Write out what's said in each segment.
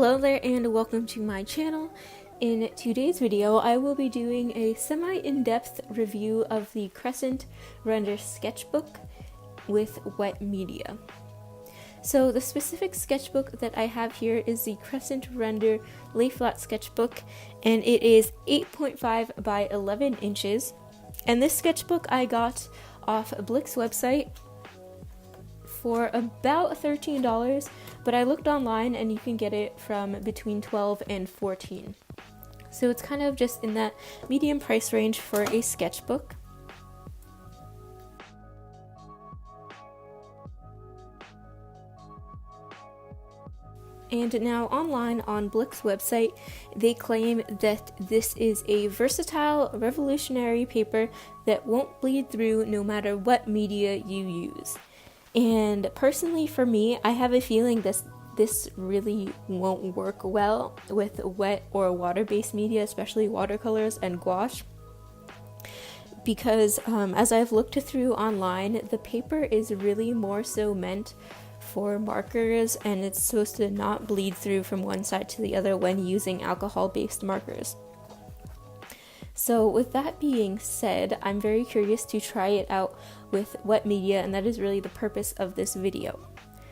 Hello there and welcome to my channel. In today's video I will be doing a semi-in-depth review of the Cresent Rendr sketchbook with wet media. So the specific sketchbook that I have here is the Cresent Rendr Layflat sketchbook, and it is 8.5 by 11 inches. And this sketchbook I got off Blick's website for about $13, but I looked online and you can get it from between $12 and $14. So it's kind of just in that medium price range for a sketchbook. And now online on Blick's website, they claim that this is a versatile, revolutionary paper that won't bleed through no matter what media you use. And personally for me, I have a feeling this really won't work well with wet or water-based media, especially watercolors and gouache. Because as I've looked through online, the paper is really more so meant for markers, and it's supposed to not bleed through from one side to the other when using alcohol-based markers. So with that being said, I'm very curious to try it out with wet media, and that is really the purpose of this video.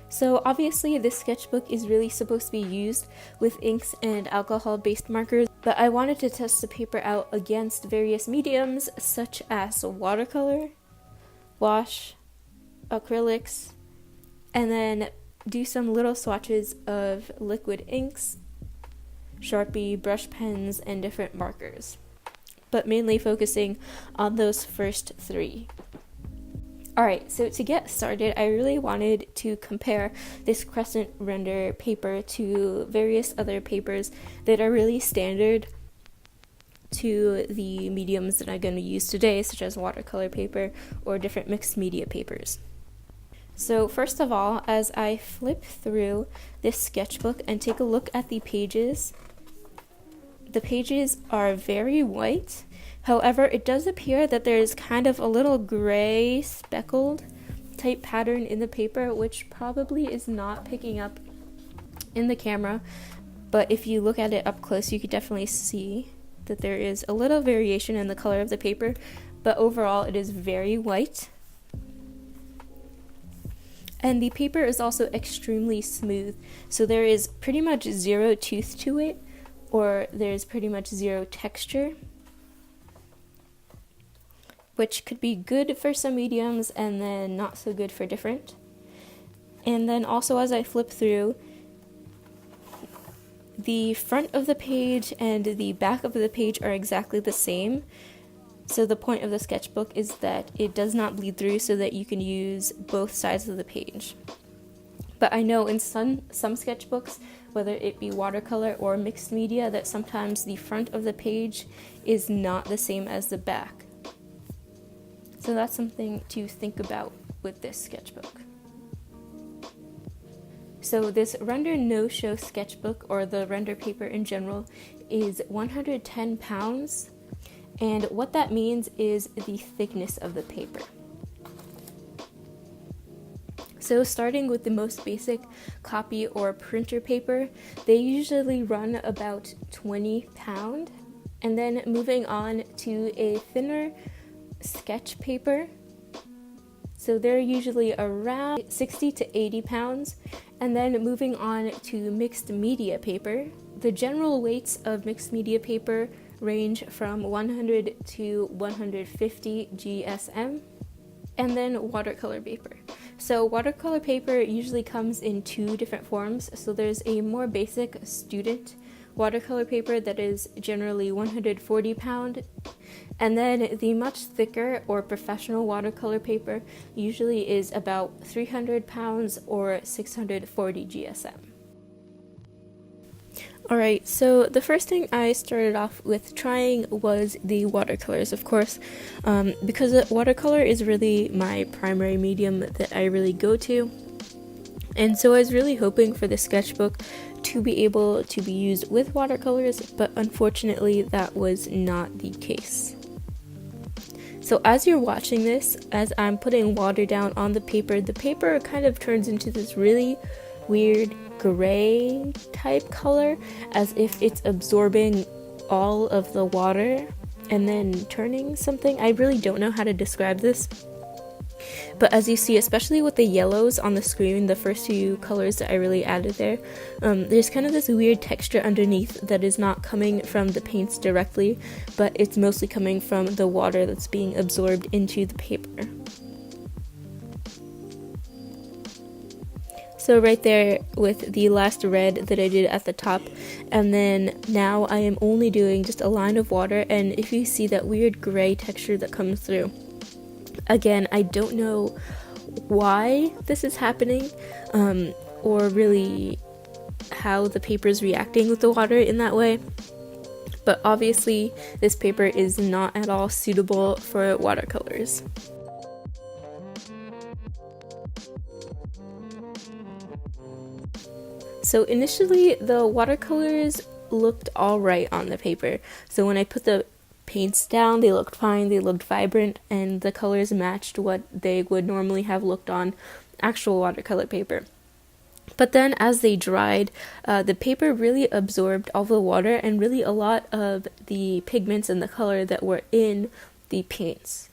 So obviously this sketchbook is really supposed to be used with inks and alcohol-based markers, but I wanted to test the paper out against various mediums such as watercolor, gouache, acrylics, and then do some little swatches of liquid inks, Sharpie, brush pens, and different markers, but mainly focusing on those first three. Alright, so to get started, I really wanted to compare this Cresent Rendr paper to various other papers that are really standard to the mediums that I'm going to use today, such as watercolor paper or different mixed media papers. So first of all, as I flip through this sketchbook and take a look at the pages are very white. However, it does appear that there's kind of a little gray speckled type pattern in the paper, which probably is not picking up in the camera, but if you look at it up close, you could definitely see that there is a little variation in the color of the paper, but overall it is very white. And the paper is also extremely smooth, so there is pretty much zero tooth to it, or there's pretty much zero texture, which could be good for some mediums and then not so good for different. And then also as I flip through, the front of the page and the back of the page are exactly the same. So the point of the sketchbook is that it does not bleed through so that you can use both sides of the page. But I know in some sketchbooks, whether it be watercolor or mixed media, that sometimes the front of the page is not the same as the back. So that's something to think about with this sketchbook. So this Rendr no-show sketchbook, or the Rendr paper in general, is 110 pounds. And what that means is the thickness of the paper. So starting with the most basic copy or printer paper, they usually run about 20 pounds. And then moving on to a thinner sketch paper, so they're usually around 60 to 80 pounds. And then moving on to mixed media paper, the general weights of mixed media paper range from 100 to 150 GSM. And then watercolor paper. So watercolor paper usually comes in two different forms. So there's a more basic student watercolor paper that is generally 140 pound, and then the much thicker or professional watercolor paper usually is about 300 pounds or 640 GSM. Alright, so the first thing I started off with trying was the watercolors, of course, because watercolor is really my primary medium that I really go to. And so I was really hoping for the sketchbook to be able to be used with watercolors, but unfortunately that was not the case. So as you're watching this, as I'm putting water down on the paper kind of turns into this really weird gray type color, as if it's absorbing all of the water and then turning something. I really don't know how to describe this, but as you see, especially with the yellows on the screen, the first few colors that I really added there, there's kind of this weird texture underneath that is not coming from the paints directly, but it's mostly coming from the water that's being absorbed into the paper. So right there with the last red that I did at the top, and then now I am only doing just a line of water, and if you see that weird gray texture that comes through, again, I don't know why this is happening, or really how the paper is reacting with the water in that way, but obviously this paper is not at all suitable for watercolors. So initially the watercolors looked alright on the paper. So when I put the paints down, they looked fine, they looked vibrant, and the colors matched what they would normally have looked on actual watercolor paper. But then as they dried, the paper really absorbed all the water and really a lot of the pigments and the color that were in the paints.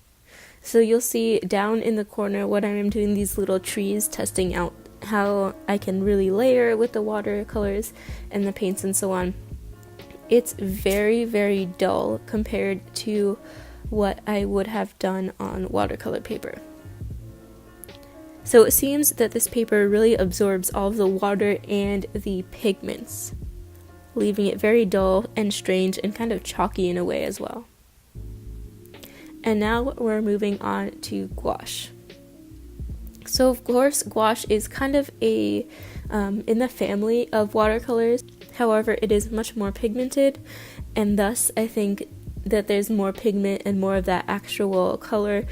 So you'll see down in the corner when I'm doing these little trees, testing out how I can really layer with the watercolors and the paints and so on. It's very, very dull compared to what I would have done on watercolor paper. So it seems that this paper really absorbs all of the water and the pigments, leaving it very dull and strange and kind of chalky in a way as well. And now we're moving on to gouache. So of course, gouache is kind of a in the family of watercolors. However, it is much more pigmented, and thus I think that there's more pigment and more of that actual color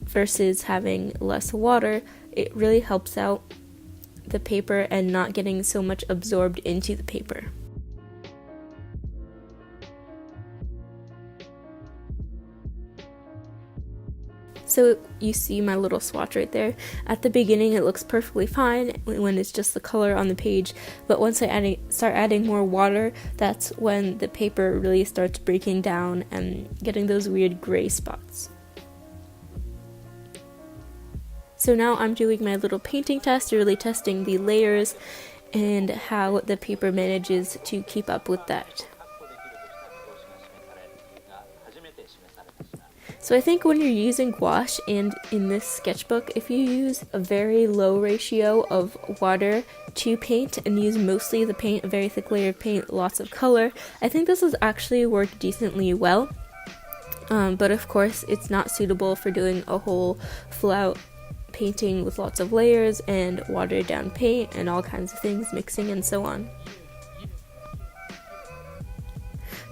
versus having less water. It really helps out the paper and not getting so much absorbed into the paper. So you see my little swatch right there. At the beginning it looks perfectly fine when it's just the color on the page, but once I start adding more water, that's when the paper really starts breaking down and getting those weird gray spots. So now I'm doing my little painting test, really testing the layers and how the paper manages to keep up with that. So I think when you're using gouache, and in this sketchbook, if you use a very low ratio of water to paint and use mostly the paint, a very thick layer of paint, lots of color, I think this has actually worked decently well. But of course, it's not suitable for doing a whole full-out painting with lots of layers and watered down paint and all kinds of things mixing and so on.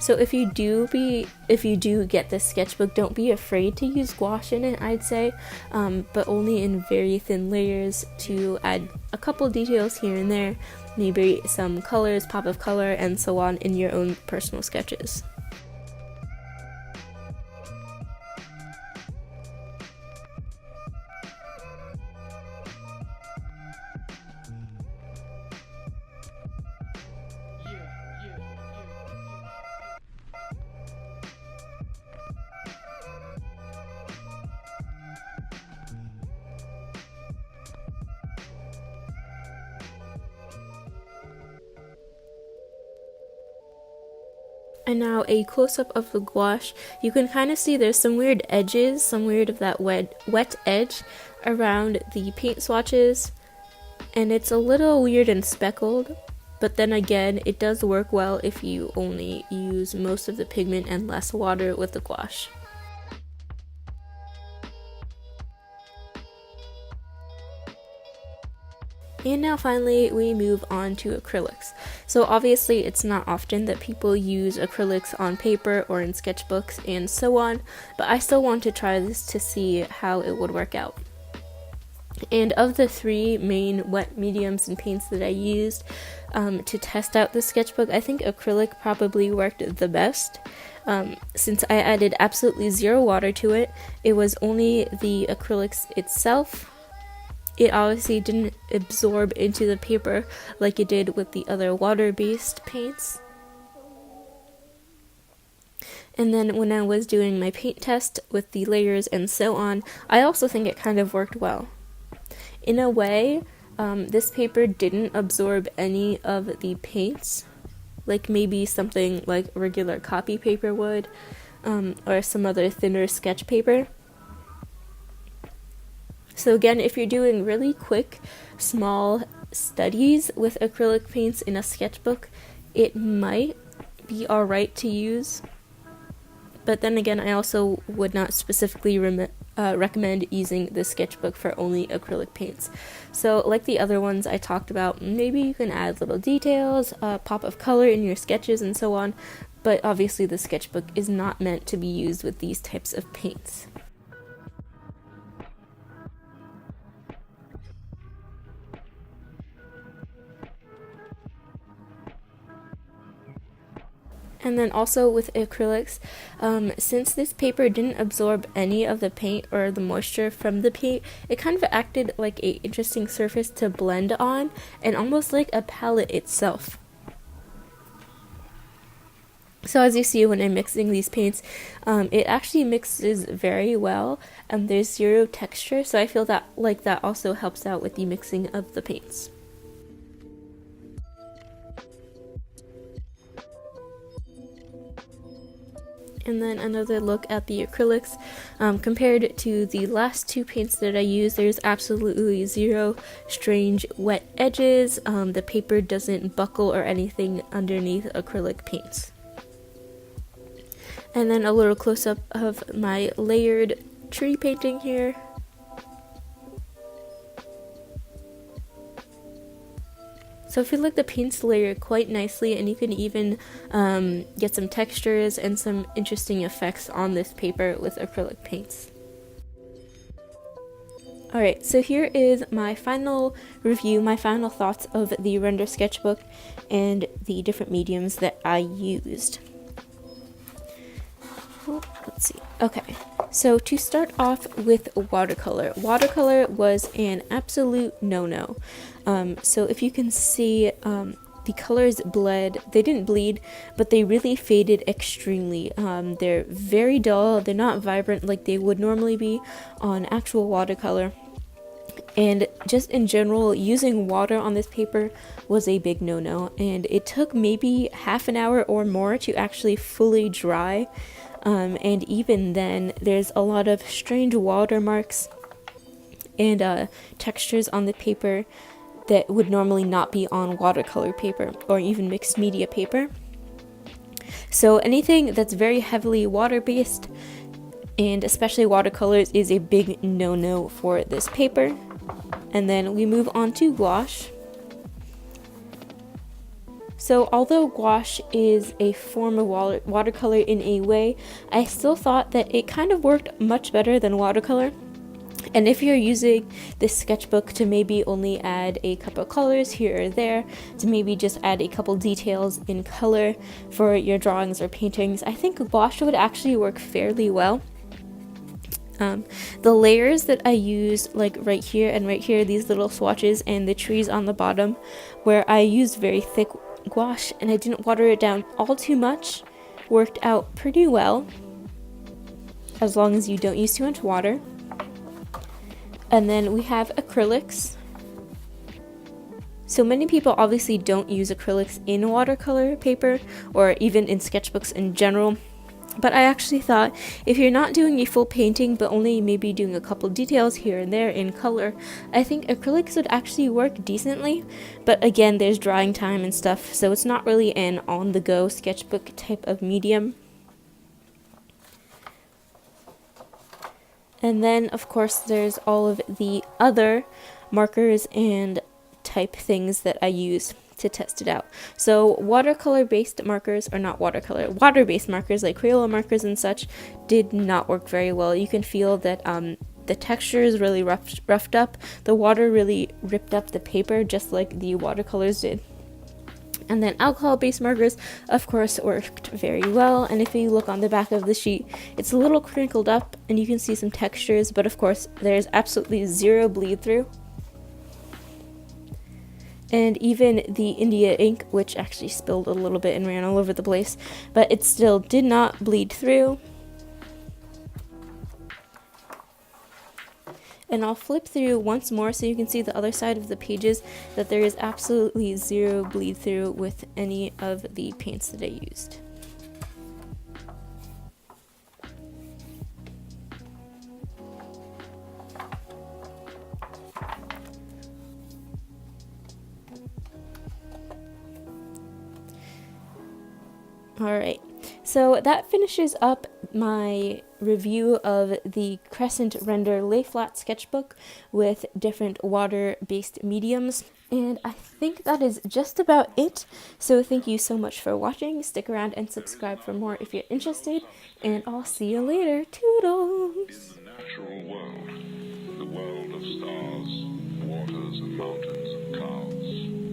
So if you do get this sketchbook, don't be afraid to use gouache in it, I'd say, but only in very thin layers to add a couple details here and there, maybe some colors, pop of color, and so on in your own personal sketches. And now a close-up of the gouache. You can kind of see there's some weird edges, some weird of that wet edge around the paint swatches, and it's a little weird and speckled, but then again, it does work well if you only use most of the pigment and less water with the gouache. And now finally we move on to acrylics. So obviously it's not often that people use acrylics on paper or in sketchbooks and so on, but I still want to try this to see how it would work out. And of the three main wet mediums and paints that I used to test out the sketchbook, I think acrylic probably worked the best. Since I added absolutely zero water to it, it was only the acrylics itself it obviously didn't absorb into the paper like it did with the other water-based paints. And then when I was doing my paint test with the layers and so on, I also think it kind of worked well. In a way, this paper didn't absorb any of the paints, like maybe something like regular copy paper would, or some other thinner sketch paper. So again, if you're doing really quick, small studies with acrylic paints in a sketchbook, it might be alright to use. But then again, I also would not specifically recommend using the sketchbook for only acrylic paints. So like the other ones I talked about, maybe you can add little details, pop of color in your sketches and so on, but obviously the sketchbook is not meant to be used with these types of paints. And then also with acrylics, since this paper didn't absorb any of the paint or the moisture from the paint, it kind of acted like an interesting surface to blend on, and almost like a palette itself. So as you see when I'm mixing these paints, it actually mixes very well, and there's zero texture, so I feel that that also helps out with the mixing of the paints. And then another look at the acrylics. Compared to the last two paints that I used, there's absolutely zero strange wet edges. The paper doesn't buckle or anything underneath acrylic paints. And then a little close-up of my layered tree painting here. So I feel like the paints layer quite nicely, and you can even get some textures and some interesting effects on this paper with acrylic paints. Alright, so here is my final review, my final thoughts of the Rendr sketchbook and the different mediums that I used. Let's see. Okay, so to start off with watercolor. Watercolor was an absolute no-no. So if you can see, the colors bled. They didn't bleed, but they really faded extremely. They're very dull. They're not vibrant like they would normally be on actual watercolor. And just in general, using water on this paper was a big no-no. And it took maybe half an hour or more to actually fully dry. And even then, there's a lot of strange watermarks and textures on the paper that would normally not be on watercolor paper or even mixed media paper. So anything that's very heavily water-based, and especially watercolors, is a big no-no for this paper. And then we move on to gouache. So although gouache is a form of watercolor in a way, I still thought that it kind of worked much better than watercolor. And if you're using this sketchbook to maybe only add a couple colors here or there, to maybe just add a couple details in color for your drawings or paintings, I think gouache would actually work fairly well. The layers that I used, like right here and right here, these little swatches and the trees on the bottom, where I used very thick gouache and I didn't water it down all too much, worked out pretty well, as long as you don't use too much water. And then we have acrylics. So many people obviously don't use acrylics in watercolor paper or even in sketchbooks in general. But I actually thought if you're not doing a full painting but only maybe doing a couple details here and there in color, I think acrylics would actually work decently. But again, there's drying time and stuff, so it's not really an on-the-go sketchbook type of medium. And then, of course, there's all of the other markers and type things that I use to test it out. So water-based markers like Crayola markers and such did not work very well. You can feel that the texture is really roughed up. The water really ripped up the paper just like the watercolors did. And then alcohol-based markers, of course, worked very well. And if you look on the back of the sheet, it's a little crinkled up and you can see some textures, but of course, there's absolutely zero bleed through. And even the India ink, which actually spilled a little bit and ran all over the place, but it still did not bleed through. And I'll flip through once more so you can see the other side of the pages, that there is absolutely zero bleed through with any of the paints that I used. Alright, so that finishes up my review of the Cresent Rendr Layflat sketchbook with different water-based mediums. And I think that is just about it. So thank you so much for watching. Stick around and subscribe for more if you're interested. And I'll see you later. Toodles! In the natural world, the world of stars, waters, and mountains and clouds.